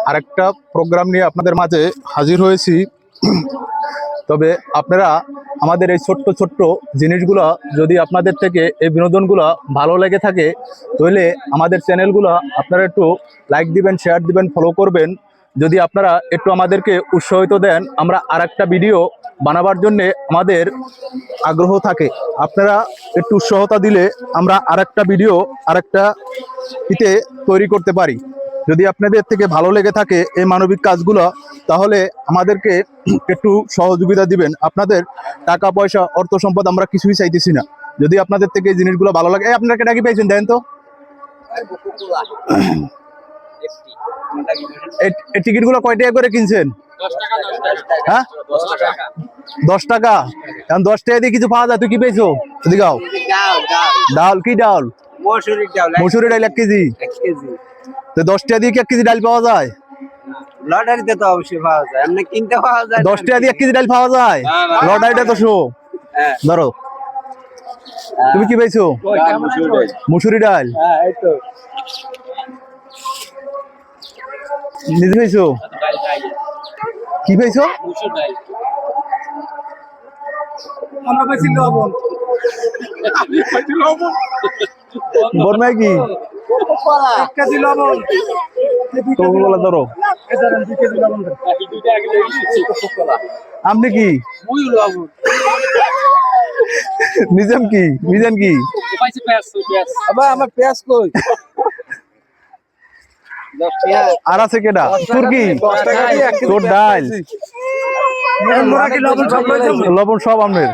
আরেকটা প্রোগ্রাম নিয়ে আপনাদের মাঝে হাজির হয়েছি। তবে আপনারা আমাদের এই ছোট্ট ছোট্ট জিনিসগুলো যদি আপনাদের থেকে এই বিনোদনগুলো ভালো লেগে থাকে, তাহলে আমাদের চ্যানেলগুলো আপনারা একটু লাইক দিবেন, শেয়ার দিবেন, ফলো করবেন। যদি আপনারা একটু আমাদেরকে উৎসাহিত দেন, আমরা আরেকটা ভিডিও বানাবার জন্যে আমাদের আগ্রহ থাকে। আপনারা একটু উৎসাহতা দিলে আমরা আরেকটা ভিডিও আরেকটা ইতে তৈরি করতে পারি। যদি আপনাদের থেকে ভালো লেগে থাকে এই মানবিক কাজগুলো, তাহলে আমাদেরকে একটু সহযোগিতা দিবেন। আপনাদের টাকা পয়সা অর্থ সম্পদ আমরা কিছুই চাইতেছি না। যদি আপনাদের থেকে এই জিনিসগুলো ভালো লাগে, আপনারা কেটা কি পেয়েছেন দেন তো। এই টিকিটগুলো কয় টাকা করে কিনছেন? 10 টাকা। হ্যাঁ 10 টাকা। এখন 10 টাকা দিয়ে কিছু পাওয়া যায়? তুই কি পেয়েছো? এদিকে আও। ডাল কি ডাল? মসুরি ডাল 1 কেজি। তো 10 টাকা দিয়ে কি 1 কেজি ডাল পাওয়া যায়? লটারিতে তো অবশ্যই পাওয়া যায়, এমনি কিনতে পাওয়া যায়। 10 টাকা দিয়ে 1 কেজি ডাল পাওয়া যায়? লটারিটা তো শো। ধরো তুমি কি পেয়েছো? মসুরি ডাল। এই তো নিজে পেয়েছো? কি পেয়েছো? আমরা পাইছি লবণ। বর্মায় কি? 1 কেজি লবণ। কোকোকোলা ধরো। আপনি কি? নিজাম কি? মিজান কি? আমার পেঁয়াজ কই? আর আছে কেডা? তোর কি? তোর ডাল লবণ সব আপনার।